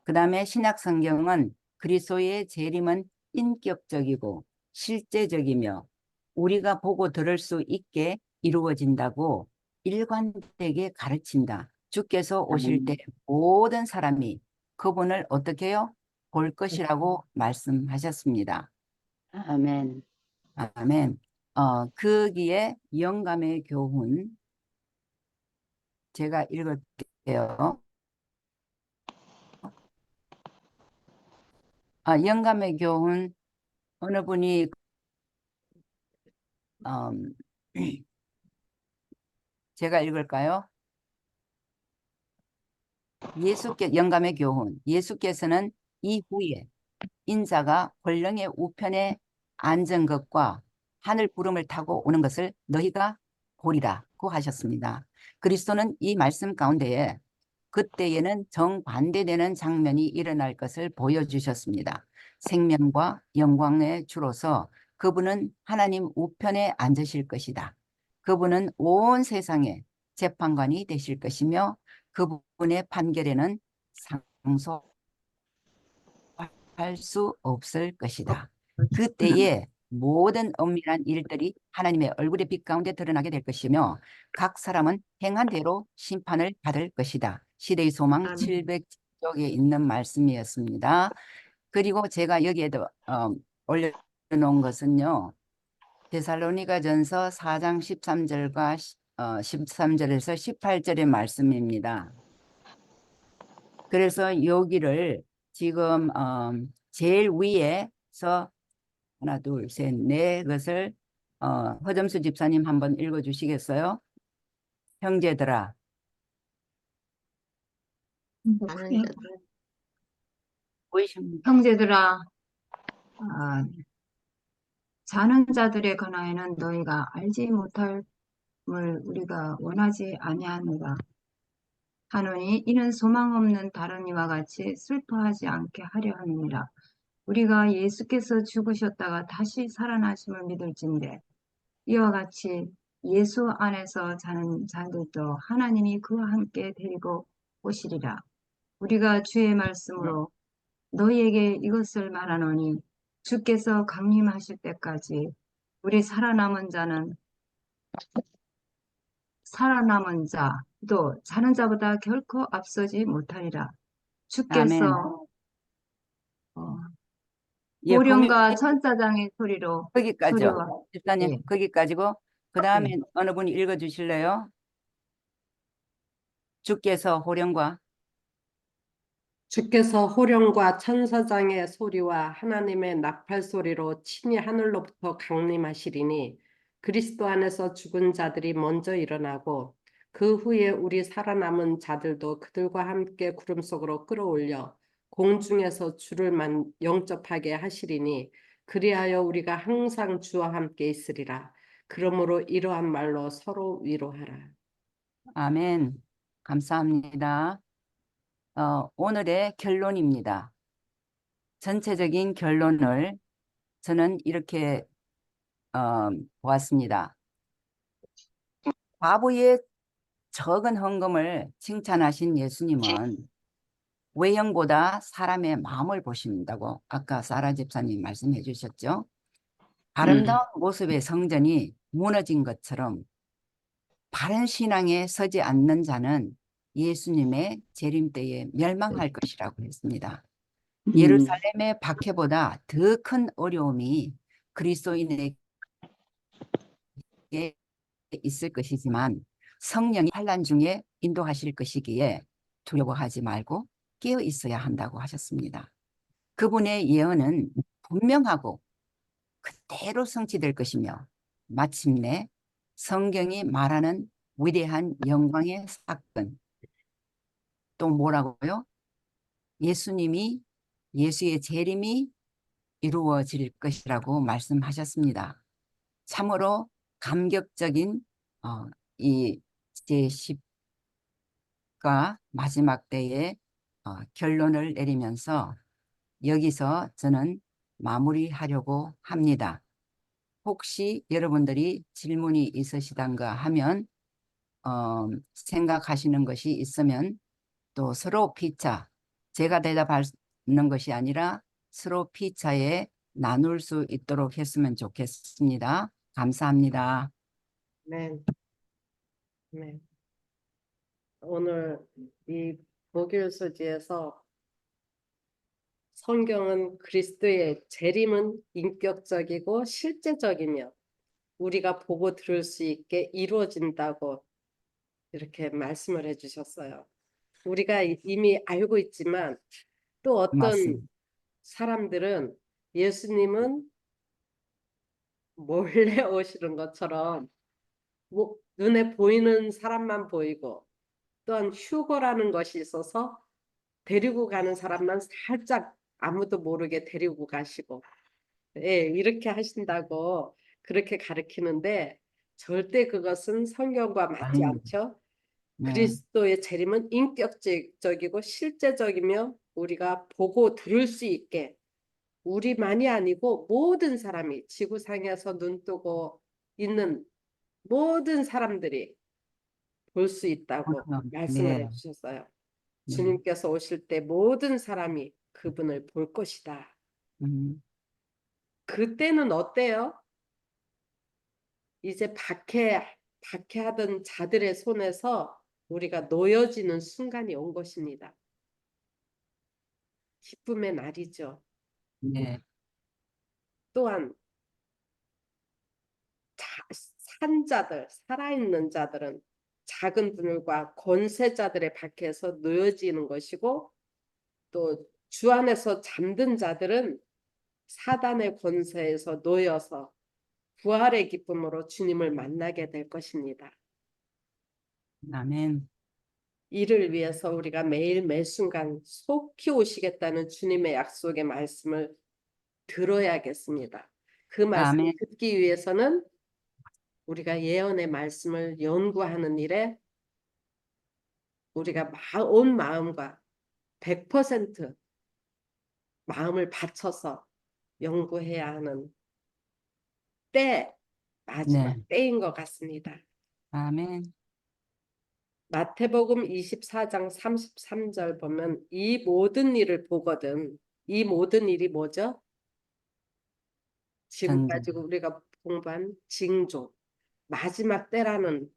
그 다음에 신약 성경은 그리스도의 재림은 인격적이고 실제적이며 우리가 보고 들을 수 있게 이루어진다고 일관되게 가르친다. 주께서 오실 때 모든 사람이 그분을 어떻게 해요? 볼 것이라고 말씀하셨습니다. 아멘. 아멘. 거기에 영감의 교훈 제가 읽을게요. 영감의 교훈 어느 분이 제가 읽을까요? 영감의 교훈. 예수께서는 이후에 인자가 권령의 우편에 앉은 것과 하늘 구름을 타고 오는 것을 너희가 보리라고 하셨습니다. 그리스도는 이 말씀 가운데에 그때에는 정반대되는 장면이 일어날 것을 보여주셨습니다. 생명과 영광의 주로서 그분은 하나님 우편에 앉으실 것이다. 그분은 온 세상의 재판관이 되실 것이며 그분의 판결에는 상소할 수 없을 것이다. 그때에 모든 엄밀한 일들이 하나님의 얼굴의 빛 가운데 드러나게 될 것이며 각 사람은 행한 대로 심판을 받을 것이다. 시대의 소망 700쪽에 있는 말씀이었습니다. 그리고 제가 여기에도 올려놓은 것은요. 데살로니가전서 4장 13절과 13절에서 18절의 말씀입니다. 그래서 여기를 지금 제일 위에서 하나, 둘, 셋, 네 것을 허점수 집사님 한번 읽어주시겠어요? 형제들아. 많은 자들 보이십니까? 형제들아, 자는 자들에 관하여는 너희가 알지 못함을 우리가 원하지 아니하노라 하노니 이는 소망 없는 다른 이와 같이 슬퍼하지 않게 하려 함이니라. 우리가 예수께서 죽으셨다가 다시 살아나심을 믿을진대 이와 같이 예수 안에서 자는 자들도 하나님이 그와 함께 데리고 오시리라. 우리가 주의 말씀으로 너희에게 이것을 말하노니 주께서 강림하실 때까지 우리 살아남은 자 또 자는 자보다 결코 앞서지 못하리라. 주께서 아멘. 예, 호령과 천사장의 소리와 거기까지요. 집사님, 예. 거기까지고 그 다음에 어느 분이 읽어주실래요? 주께서 호령과 주께서 호령과 천사장의 소리와 하나님의 나팔 소리로 친히 하늘로부터 강림하시리니 그리스도 안에서 죽은 자들이 먼저 일어나고 그 후에 우리 살아남은 자들도 그들과 함께 구름 속으로 끌어올려 공중에서 주를 영접하게 하시리니 그리하여 우리가 항상 주와 함께 있으리라. 그러므로 이러한 말로 서로 위로하라. 아멘. 감사합니다. 오늘의 결론입니다. 전체적인 결론을 저는 이렇게 보았습니다. 과부의 적은 헌금을 칭찬하신 예수님은 외형보다 사람의 마음을 보신다고 아까 사라 집사님 말씀해 주셨죠. 아름다운 모습의 성전이 무너진 것처럼 바른 신앙에 서지 않는 자는 예수님의 재림 때에 멸망할 것이라고 했습니다. 예루살렘의 박해보다 더 큰 어려움이 그리스도인에게 있을 것이지만 성령이 환난 중에 인도하실 것이기에 두려워하지 말고 깨어 있어야 한다고 하셨습니다. 그분의 예언은 분명하고 그대로 성취될 것이며 마침내 성경이 말하는 위대한 영광의 사건 또 뭐라고요? 예수의 재림이 이루어질 것이라고 말씀하셨습니다. 참으로 감격적인 이 제10과 마지막 때의 결론을 내리면서 여기서 저는 마무리하려고 합니다. 혹시 여러분들이 질문이 있으시단가 하면 생각하시는 것이 있으면 또 서로 피차, 제가 대답하는 것이 아니라 서로 피차에 나눌 수 있도록 했으면 좋겠습니다. 감사합니다. 네. 네. 오늘 이 복일서지에서 성경은 그리스도의 재림은 인격적이고 실제적이며 우리가 보고 들을 수 있게 이루어진다고 이렇게 말씀을 해주셨어요. 우리가 이미 알고 있지만 또 어떤 맞습니다. 사람들은 예수님은 몰래 오시는 것처럼 눈에 보이는 사람만 보이고 또한 휴거라는 것이 있어서 데리고 가는 사람만 살짝 아무도 모르게 데리고 가시고 예, 이렇게 하신다고 그렇게 가르치는데 절대 그것은 성경과 맞지 아멘. 않죠. 네. 그리스도의 재림은 인격적이고 실제적이며 우리가 보고 들을 수 있게 우리만이 아니고 모든 사람이 지구상에서 눈 뜨고 있는 모든 사람들이 볼 수 있다고 말씀을 네. 해주셨어요. 네. 주님께서 오실 때 모든 사람이 그분을 볼 것이다. 음, 그때는 어때요? 이제 박해하던 자들의 손에서 우리가 놓여지는 순간이 온 것입니다. 기쁨의 날이죠. 네. 또한 산자들, 살아있는 자들은 작은 분들과 권세자들의 박해에서 놓여지는 것이고 또 주 안에서 잠든 자들은 사단의 권세에서 놓여서 부활의 기쁨으로 주님을 만나게 될 것입니다. 아멘. 이를 위해서 우리가 매일 매순간 속히 오시겠다는 주님의 약속의 말씀을 들어야겠습니다. 그 말씀을 아멘. 듣기 위해서는 우리가 예언의 말씀을 연구하는 일에 우리가 온 마음과 100% 마음을 바쳐서 연구해야 하는 마지막 네. 때인 것 같습니다. 아멘. 마태복음 24장 33절 보면 이 모든 일을 보거든. 이 모든 일이 뭐죠? 지금까지 전쟁. 우리가 공부한 징조, 마지막 때라는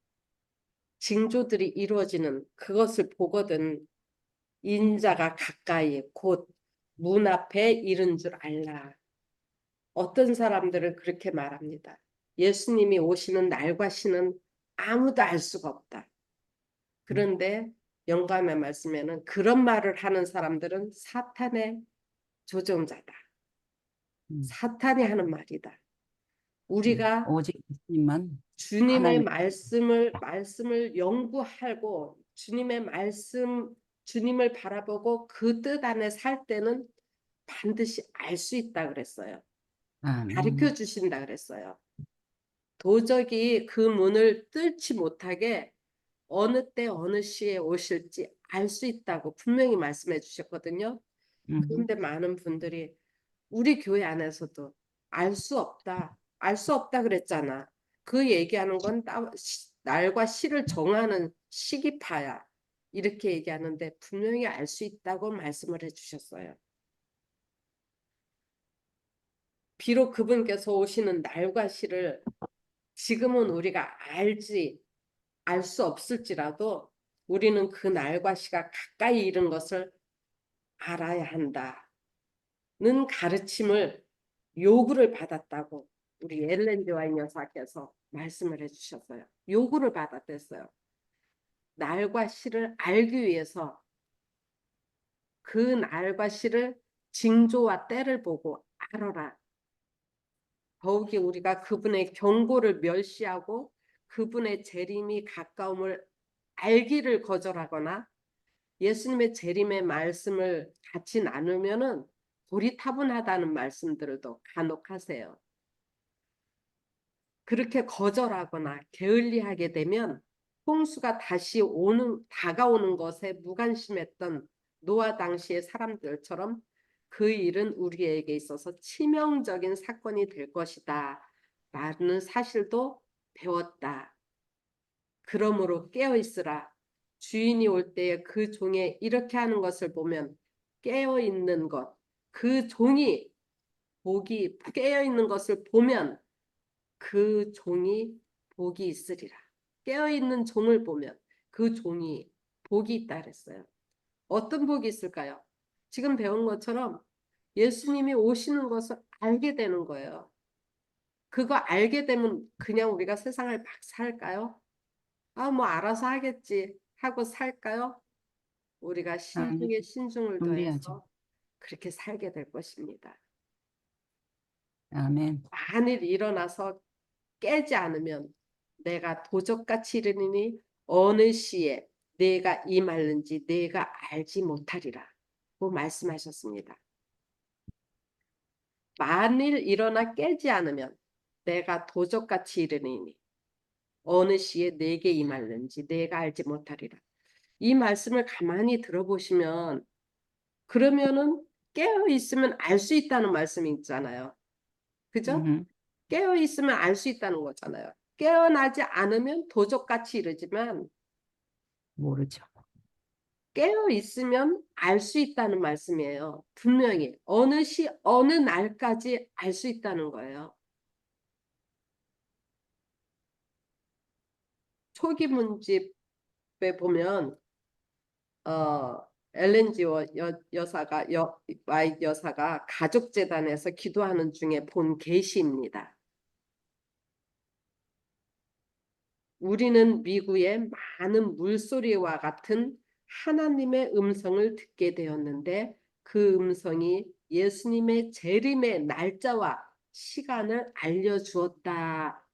징조들이 이루어지는 그것을 보거든. 인자가 가까이 곧 문 앞에 이른 줄 알라. 어떤 사람들은 그렇게 말합니다. 예수님이 오시는 날과 시는 아무도 알 수가 없다. 그런데 영감의 말씀에는 그런 말을 하는 사람들은 사탄의 조종자다. 사탄이 하는 말이다. 우리가 오직 예수님만 주님의 하나님. 말씀을 연구하고 주님을 바라보고 그 뜻 안에 살 때는 반드시 알 수 있다 그랬어요. 가르쳐 아멘. 주신다 그랬어요. 도저히 그 문을 뚫지 못하게 어느 때 어느 시에 오실지 알 수 있다고 분명히 말씀해 주셨거든요. 그런데 많은 분들이 우리 교회 안에서도 알 수 없다. 알 수 없다 그랬잖아. 그 얘기하는 건 날과 시를 정하는 시기파야. 이렇게 얘기하는데 분명히 알 수 있다고 말씀을 해주셨어요. 비록 그분께서 오시는 날과 시를 지금은 우리가 알 수 없을지라도 우리는 그 날과 시가 가까이 이른 것을 알아야 한다는 가르침을 요구를 받았다고 우리 엘렌 와인 여사께서 말씀을 해주셨어요. 요구를 받았댔어요. 날과 시를 알기 위해서 그 날과 시를 징조와 때를 보고 알아라. 더욱이 우리가 그분의 경고를 멸시하고 그분의 재림이 가까움을 알기를 거절하거나 예수님의 재림의 말씀을 같이 나누면은 고리타분하다는 말씀들도 간혹 하세요. 그렇게 거절하거나 게을리하게 되면 홍수가 다가오는 것에 무관심했던 노아 당시의 사람들처럼 그 일은 우리에게 있어서 치명적인 사건이 될 것이다 라는 사실도 배웠다. 그러므로 깨어있으라. 주인이 올 때에 그 종에 이렇게 하는 것을 보면 깨어있는 것, 그 종이 깨어있는 것을 보면 그 종이 복이 있으리라. 깨어있는 종을 보면 그 종이 복이 있다 그랬어요. 어떤 복이 있을까요? 지금 배운 것처럼 예수님이 오시는 것을 알게 되는 거예요. 그거 알게 되면 그냥 우리가 세상을 막 살까요? 뭐 알아서 하겠지 하고 살까요? 우리가 아멘. 신중에 신중을 준비하죠. 더해서 그렇게 살게 될 것입니다. 아멘. 만일 일어나서 깨지 않으면 내가 도적같이 이르니 어느 시에 내가 임하는지 내가 알지 못하리라. 고 말씀하셨습니다. 만일 일어나 깨지 않으면 내가 도적같이 이르니 어느 시에 내게 임하는지 내가 알지 못하리라. 이 말씀을 가만히 들어보시면 그러면은 깨어 있으면 알 수 있다는 말씀이 있잖아요. 그죠? 음흠. 깨어 있으면 알 수 있다는 거잖아요. 깨어나지 않으면 도적같이 이르지만 모르죠. 깨어 있으면 알 수 있다는 말씀이에요. 분명히 어느 시 어느 날까지 알 수 있다는 거예요. 초기 문집에 보면 엘렌지 여사가 와이트 여사가 가족재단에서 기도하는 중에 본 계시입니다. 우리는 미국의 많은 물소리와 같은 하나님의 음성을 듣게 되었는데 그 음성이 예수님의 재림의 날짜와 시간을 알려주었다.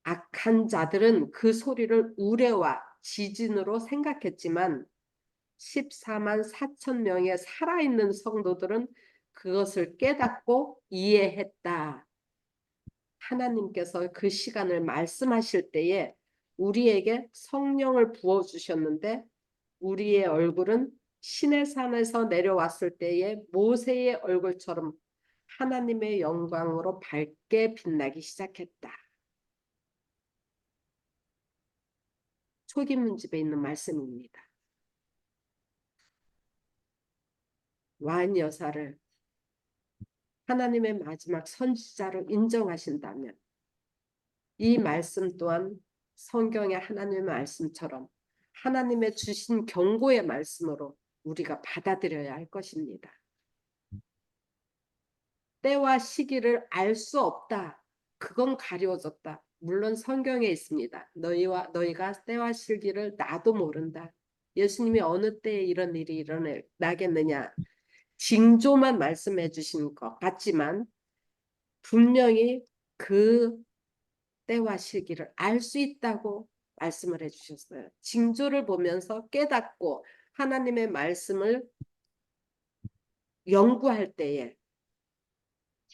악한 자들은 그 소리를 우레와 지진으로 생각했지만 14만 4천 명의 살아있는 성도들은 그것을 깨닫고 이해했다. 하나님께서 그 시간을 말씀하실 때에 우리에게 성령을 부어주셨는데 우리의 얼굴은 시내산에서 내려왔을 때의 모세의 얼굴처럼 하나님의 영광으로 밝게 빛나기 시작했다. 초기 문집에 있는 말씀입니다. 와인 여사를 하나님의 마지막 선지자로 인정하신다면 이 말씀 또한 성경의 하나님의 말씀처럼 하나님의 주신 경고의 말씀으로 우리가 받아들여야 할 것입니다. 때와 시기를 알 수 없다. 그건 가려졌다. 물론 성경에 있습니다. 너희가 때와 시기를 나도 모른다. 예수님이 어느 때에 이런 일이 일어나겠느냐. 징조만 말씀해 주신 것 같지만 분명히 그 때와 시기를 알 수 있다고 말씀을 해주셨어요. 징조를 보면서 깨닫고 하나님의 말씀을 연구할 때에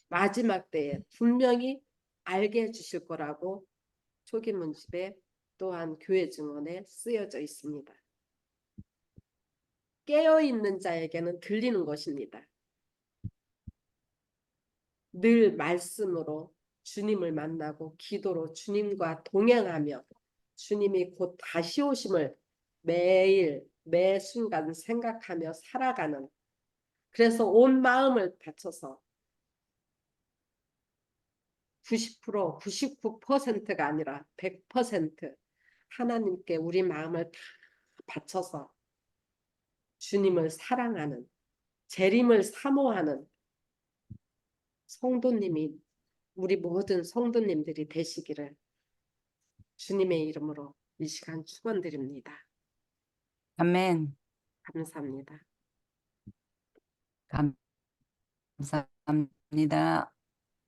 마지막 때에 분명히 알게 해주실 거라고 초기 문집에 또한 교회 증언에 쓰여져 있습니다. 깨어있는 자에게는 들리는 것입니다. 늘 말씀으로 주님을 만나고 기도로 주님과 동행하며 주님이 곧 다시 오심을 매일 매 순간 생각하며 살아가는 그래서 온 마음을 바쳐서 90%, 99%가 아니라 100% 하나님께 우리 마음을 다 바쳐서 주님을 사랑하는 재림을 사모하는 성도님이 우리 모든 성도님들이 되시기를 주님의 이름으로 이 시간 축원드립니다. 아멘. 감사합니다. 감사합니다.